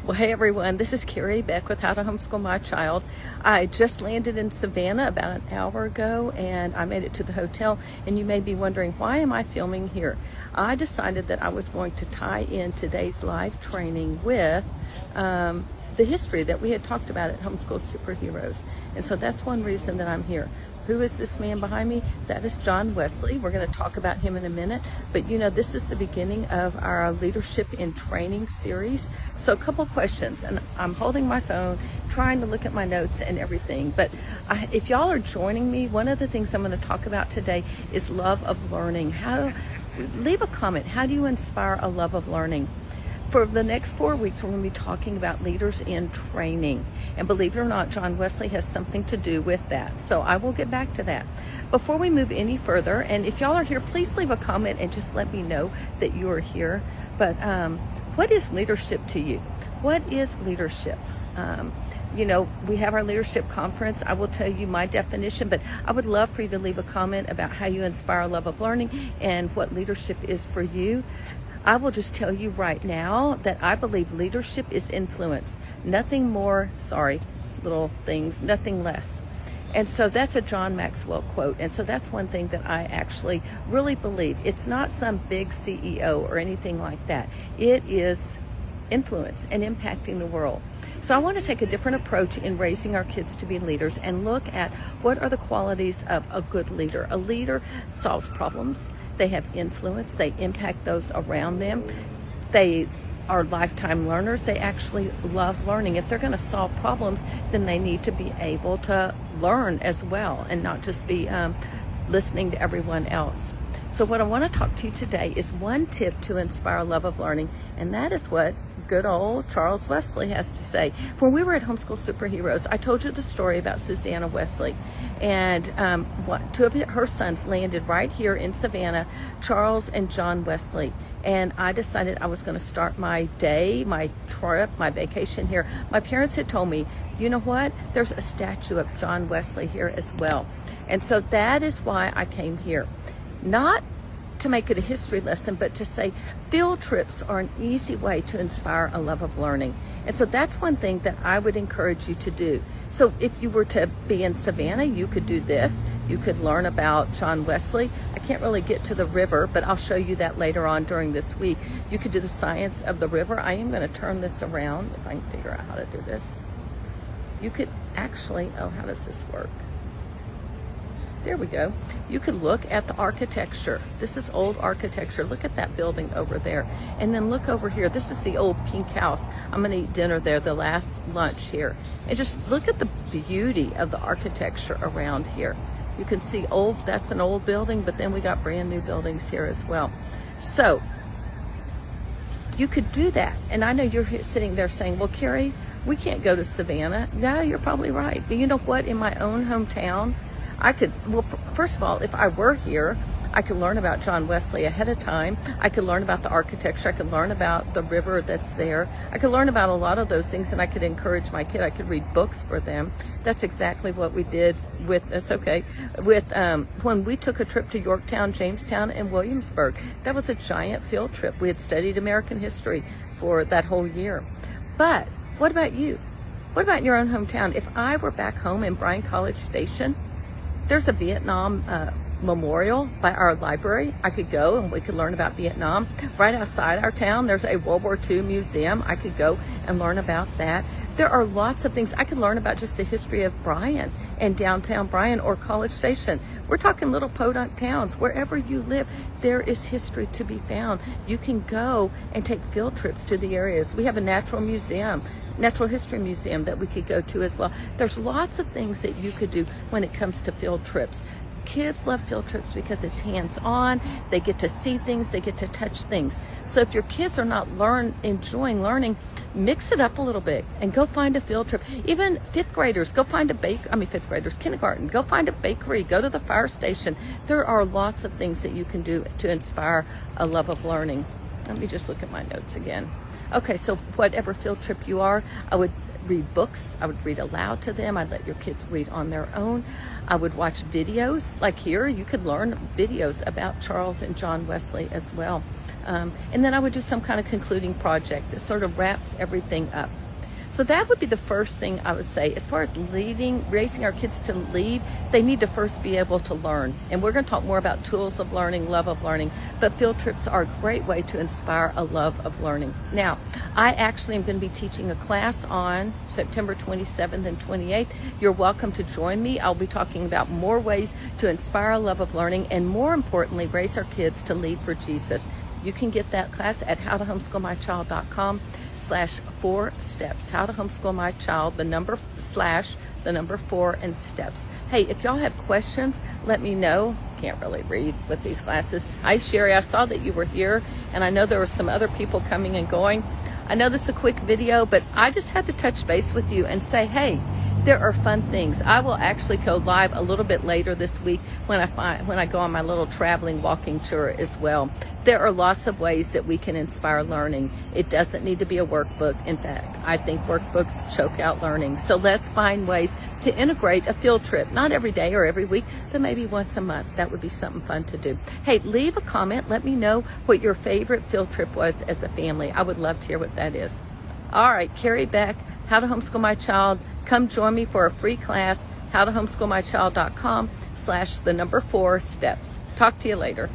Well, hey everyone, this is Carrie Beck with How to Homeschool My Child. I just landed in Savannah about an hour ago and I made it to the hotel, and you may be wondering, why am I filming here? I decided that I was going to tie in today's live training with the history that we had talked about at Homeschool Superheroes. And so that's one reason that I'm here. Who is this man behind me? That is John Wesley. We're going to talk about him in a minute. But you know, this is the beginning of our Leadership in Training series. So a couple questions, and I'm holding my phone, trying to look at my notes and everything. But if y'all are joining me, one of the things I'm going to talk about today is love of learning. Leave a comment. How do you inspire a love of learning? For the next 4 weeks, we're going to be talking about leaders in training. And believe it or not, John Wesley has something to do with that. So I will get back to that. Before we move any further, and if y'all are here, please leave a comment and just let me know that you are here. But what is leadership to you? What is leadership? You know, we have our leadership conference. I will tell you my definition, but I would love for you to leave a comment about how you inspire a love of learning and what leadership is for you. I will just tell you right now that I believe leadership is influence. Nothing more, little things, nothing less. And so that's a John Maxwell quote. And so that's one thing that I actually really believe. It's not some big CEO or anything like that. It is influence and impacting the world. So I want to take a different approach in raising our kids to be leaders and look at what are the qualities of a good leader. A leader solves problems. They have influence. They impact those around them. They are lifetime learners. They actually love learning. If they're going to solve problems, then they need to be able to learn as well and not just be listening to everyone else. So what I want to talk to you today is one tip to inspire a love of learning, and that is what good old Charles Wesley has to say. When we were at Homeschool Superheroes, I told you the story about Susanna Wesley, and two of her sons landed right here in Savannah, Charles and John Wesley. And I decided I was going to start my day, my trip, my vacation here. My parents had told me, you know what? There's a statue of John Wesley here as well. And so that is why I came here. Not to make it a history lesson, but to say field trips are an easy way to inspire a love of learning. And so that's one thing that I would encourage you to do. So if you were to be in Savannah, you could do this. You could learn about John Wesley. I can't really get to the river, but I'll show you that later on during this week. You could do the science of the river. I am going to turn this around if I can figure out how to do this. You could actually, how does this work? There we go. You could look at the architecture. This is old architecture. Look at that building over there. And then look over here. This is the old pink house. I'm going to eat dinner there, the last lunch here. And just look at the beauty of the architecture around here. You can see that's an old building, but then we got brand new buildings here as well. So you could do that. And I know you're sitting there saying, well, Carrie, we can't go to Savannah. Yeah, you're probably right. But you know what? In my own hometown, first of all, if I were here, I could learn about John Wesley ahead of time. I could learn about the architecture. I could learn about the river that's there. I could learn about a lot of those things, and I could encourage my kid. I could read books for them. That's exactly what we did when we took a trip to Yorktown, Jamestown, and Williamsburg. That was a giant field trip. We had studied American history for that whole year. But what about you? What about your own hometown? If I were back home in Bryan College Station, there's a Vietnam memorial by our library. I could go and we could learn about Vietnam. Right outside our town, there's a World War II museum. I could go and learn about that. There are lots of things. I could learn about just the history of Bryan and downtown Bryan or College Station. We're talking little podunk towns. Wherever you live, there is history to be found. You can go and take field trips to the areas. We have a natural history museum that we could go to as well. There's lots of things that you could do when it comes to field trips. Kids love field trips because it's hands-on. They get to see things, they get to touch things. So if your kids are not enjoying learning, mix it up a little bit and go find a field trip. Even fifth graders, kindergarten, go find a bakery, go to the fire station. There are lots of things that you can do to inspire a love of learning. Let me just look at my notes again. Okay, so whatever field trip you are, I would read books. I would read aloud to them. I'd let your kids read on their own. I would watch videos. Like here, you could learn videos about Charles and John Wesley as well. And then I would do some kind of concluding project that sort of wraps everything up. So that would be the first thing I would say. As far as raising our kids to lead, they need to first be able to learn. And we're going to talk more about tools of learning, love of learning, but field trips are a great way to inspire a love of learning. Now, I actually am going to be teaching a class on September 27th and 28th. You're welcome to join me. I'll be talking about more ways to inspire a love of learning and, more importantly, raise our kids to lead for Jesus. You can get that class at howtohomeschoolmychild.com/4 steps. How to homeschool my child, the number 4 and steps. Hey, if y'all have questions, let me know. Can't really read with these glasses. Hi, Sherry. I saw that you were here, and I know there were some other people coming and going. I know this is a quick video, but I just had to touch base with you and say, hey, there are fun things. I will actually go live a little bit later this week when I go on my little traveling walking tour as well. There are lots of ways that we can inspire learning. It doesn't need to be a workbook. In fact, I think workbooks choke out learning. So let's find ways to integrate a field trip, not every day or every week, but maybe once a month. That would be something fun to do. Hey, leave a comment. Let me know what your favorite field trip was as a family. I would love to hear what that is. All right, Carrie Beck, How to Homeschool My Child. Come join me for a free class, howtohomeschoolmychild.com/4 steps. Talk to you later.